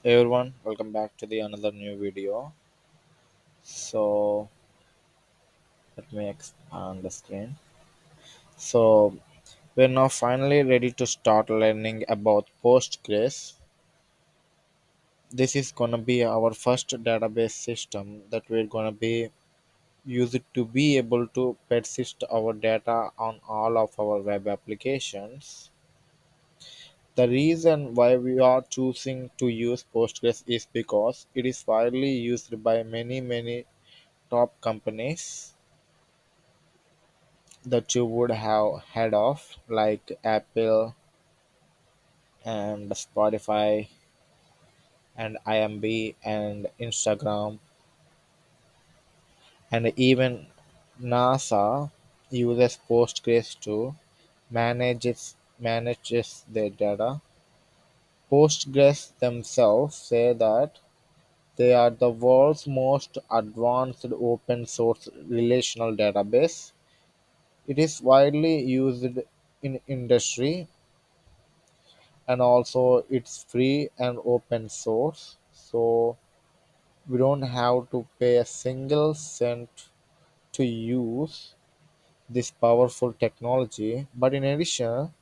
Hey everyone, welcome back to the another new video. So let me expand the screen. So we're now finally ready to start learning about Postgres. This is gonna be our first database system that we're gonna be used to be able to persist our data on all of our web applications. The reason why we are choosing to use Postgres is because it is widely used by many top companies that you would have heard of, like Apple and Spotify and IMB and Instagram, and even NASA uses Postgres to manages their data. Postgres themselves say that they are the world's most advanced open source relational database. It is widely used in industry, and also it's free and open source, so we don't have to pay a single cent to use this powerful technology. But in addition,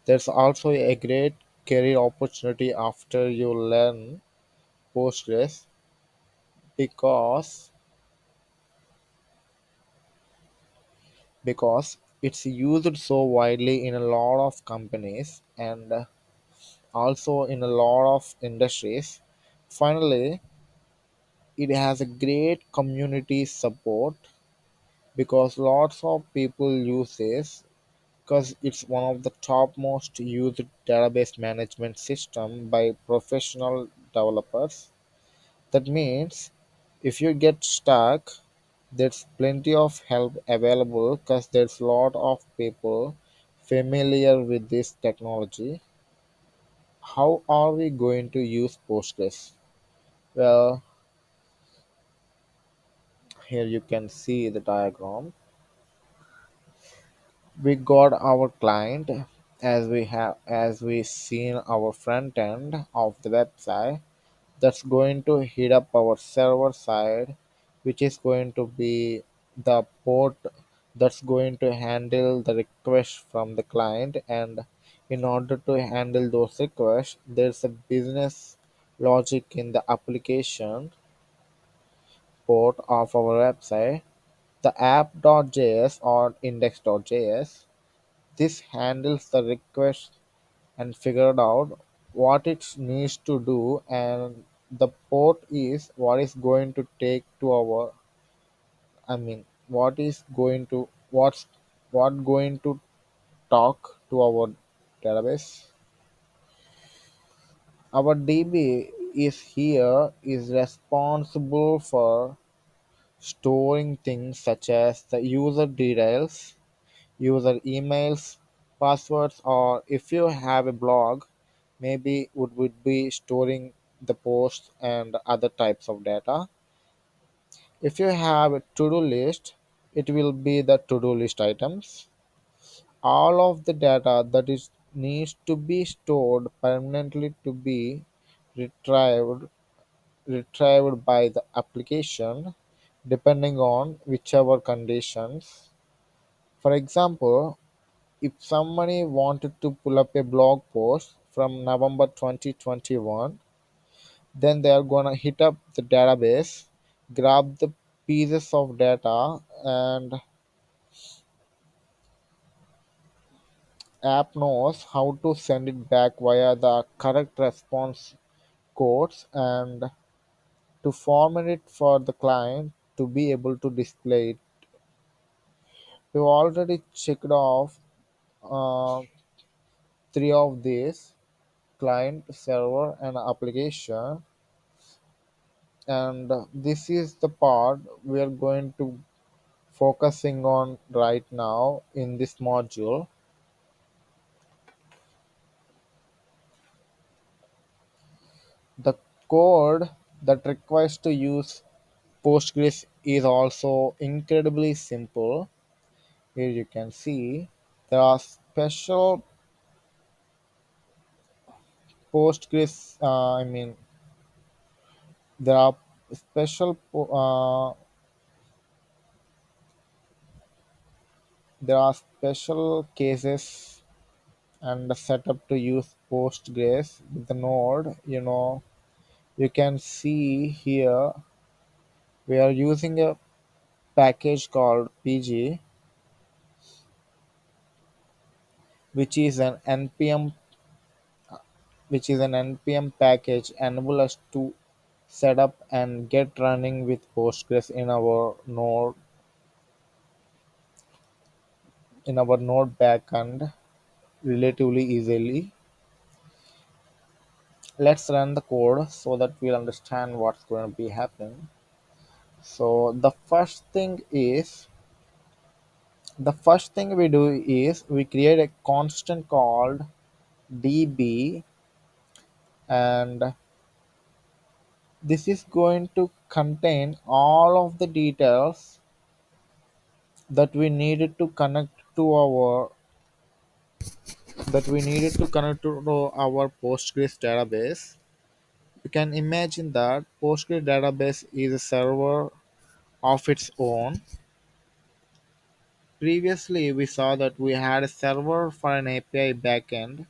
there's also a great career opportunity after you learn Postgres, because it's used so widely in a lot of companies and also in a lot of industries. Finally, it has a great community support because lots of people use this, because it's one of the top most used database management system by professional developers. That means if you get stuck, there's plenty of help available because there's a lot of people familiar with this technology. How are we going to use Postgres? Well, here you can see the diagram. We got our client, as we seen our front end of the website, that's going to hit up our server side, which is going to be the port that's going to handle the request from the client. And in order to handle those requests, there's a business logic in the application port of our website, the app.js or index.js. This handles the request and figured out what it needs to do, and the port is what is going to take to our, I mean, what is going to what going to talk to our database. Our DB is responsible for storing things such as the user details, user emails, passwords, or if you have a blog, maybe would be storing the posts and other types of data. If you have a to-do list, it will be the to-do list items. All of the data that is needs to be stored permanently to be retrieved retrieved by the application depending on whichever conditions. For example, if somebody wanted to pull up a blog post from November 2021, then they are gonna hit up the database, grab the pieces of data, and app knows how to send it back via the correct response codes and to format it for the client to be able to display it. We've already checked off uh, three of these: client, server, and application. And this is the part we are going to focusing on right now in this module. The code that requires to use Postgres is also incredibly simple. Here you can see there are special Postgres, I mean, There are special there are special cases and setup to use Postgres with the node. You can see here we are using a package called PG, which is an npm which is an npm package enable us to set up and get running with Postgres in our node backend relatively easily. Let's run the code so that we'll understand what's going to be happening. So the first thing we do is we create a constant called db, and this is going to contain all of the details that we needed to connect to our Postgres database. You can imagine that Postgres database is a server of its own. Previously, we saw that we had a server for an API backend,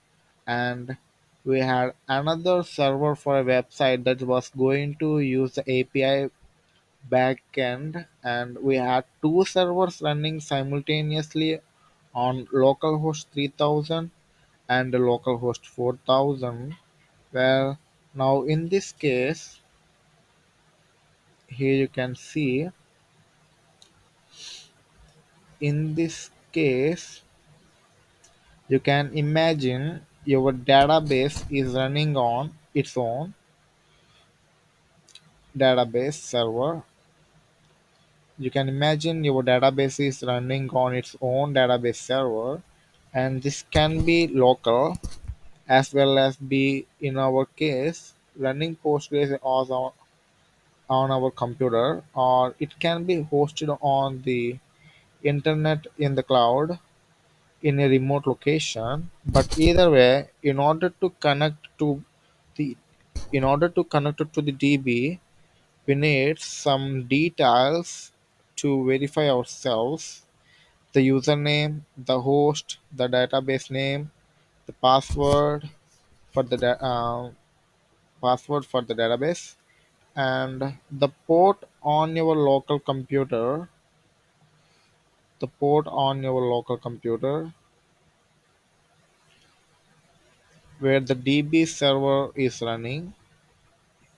and we had another server for a website that was going to use the API backend, and we had two servers running simultaneously on localhost 3000 and localhost 4000. Well, now in this case, here you can see, in this case, you can imagine your database is running on its own database server. You can imagine your database is running on its own database server, and this can be local as well as be, in our case, running Postgres on our computer, or it can be hosted on the internet in the cloud in a remote location. But either way, the in order to connect it to the DB, we need some details to verify ourselves: the username, the host, the database name, the for the da- uh, password for the database, and the port on your local computer where the DB server is running.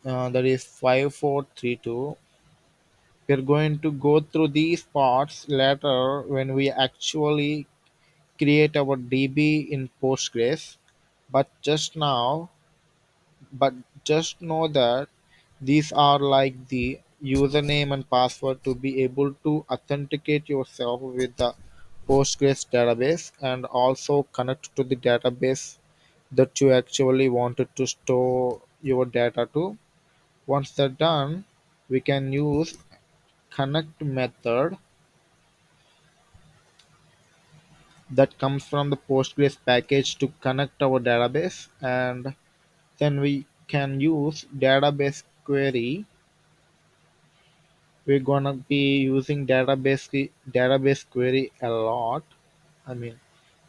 That is 5432. We're going to go through these parts later when we actually create our DB in Postgres. But just now, but just know that these are like the username and password to be able to authenticate yourself with the Postgres database and also connect to the database that you actually wanted to store your data to. Once they're done, we can use connect method that comes from the Postgres package to connect our database, and then we can use database query. We're gonna be using database query a lot. I mean,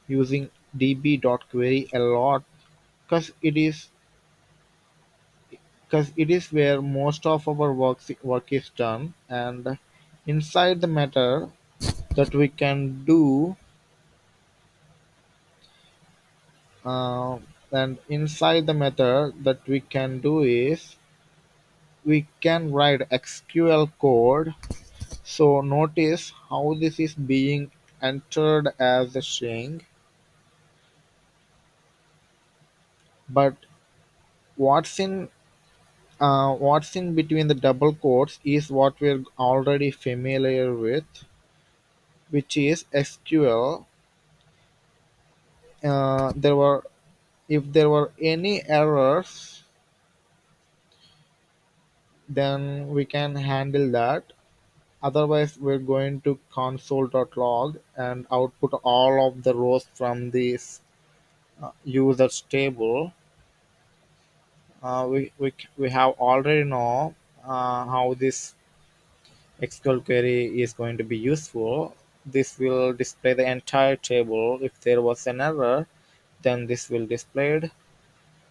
using db.query a lot because it is where most of our work is done. And inside the method that we can do uh, and inside the method that we can do is we can write SQL code. So notice how this is being entered as a string, but what's in what's in between the double quotes is what we're already familiar with, which is SQL. There were If there were any errors, then we can handle that. Otherwise, we're going to console.log and output all of the rows from this users table. We have already know. how this SQL query is going to be useful. This will display the entire table. If there was an error, then this will displayed.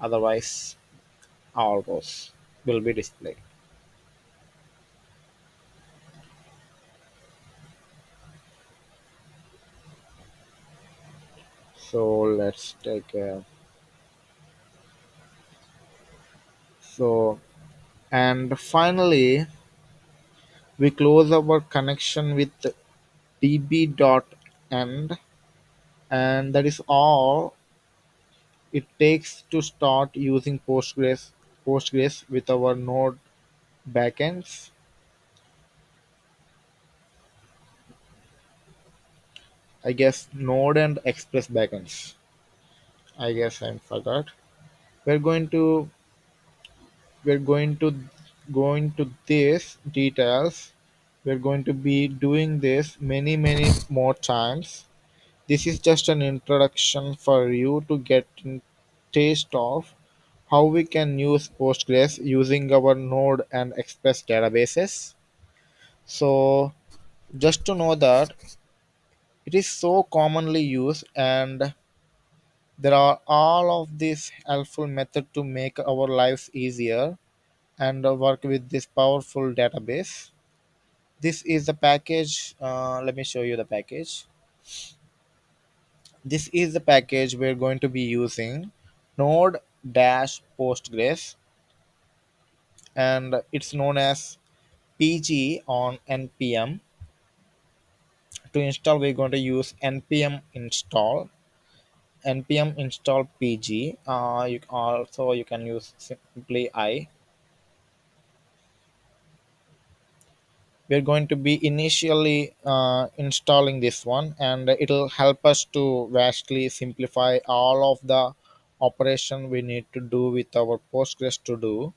Otherwise, all rows will be displayed. So let's take a so and finally we close our connection with db.end, and that is all it takes to start using Postgres with our Node backends. I guess Node and Express backends. I guess I forgot. We're going to we're going to this details. We're going to be doing this many more times. This is just an introduction for you to get a taste of how we can use Postgres using our Node and Express databases. So just to know that it is so commonly used, and there are all of these helpful method to make our lives easier and work with this powerful database. This is the package. Let me show you the package. This is the package we're going to be using, Node dash Postgres, and it's known as PG on npm. To install, we're going to use npm install pg. You can use simply I. We're going to be initially installing this one, and it'll help us to vastly simplify all of the operation we need to do with our Postgres to do.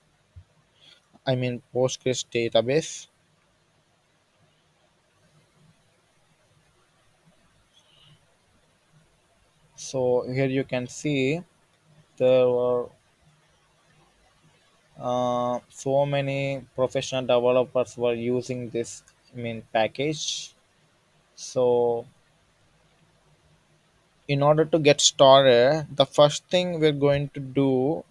I mean Postgres database. So here you can see there were so many professional developers were using this package. So in order to get started, the first thing we're going to do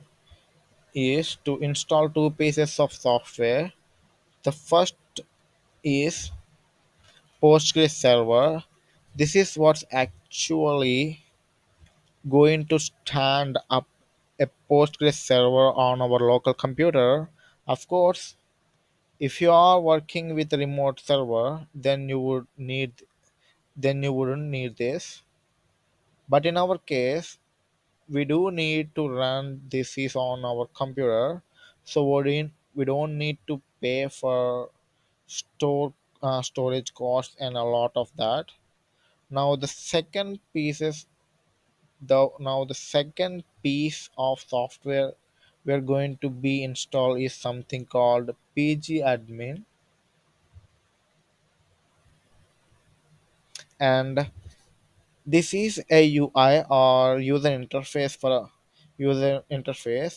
is to install two pieces of software. The first is Postgres server. This is what's actually going to stand up a Postgres server on our local computer. Of course, if you are working with a remote server, then you wouldn't need this. But in our case, we do need to run this is on our computer, so we don't need to pay for storage costs and a lot of that. Now the second piece is the second piece of software we're going to be installed is something called pg admin, and this is a UI or user interface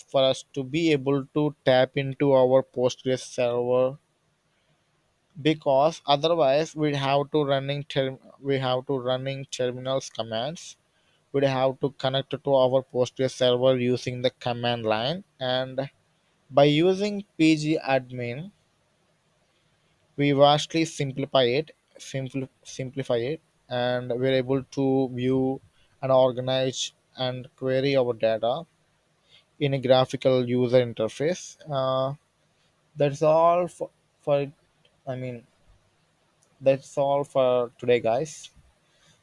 for us to be able to tap into our Postgres server, because otherwise we have to running terminals commands. We'd have to connect to our Postgres server using the command line, and by using pgadmin we vastly simplify it, and we're able to view and organize and query our data in a graphical user interface. That's all for I mean that's all for today, guys.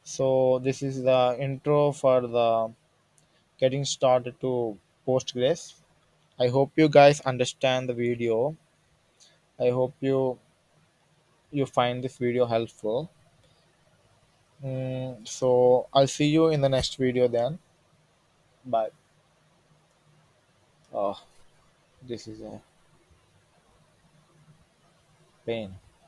So this is the intro for the getting started to Postgres. I hope you guys understand the video. I hope you find this video helpful. So I'll see you in the next video then. Bye. Oh, this is a pain.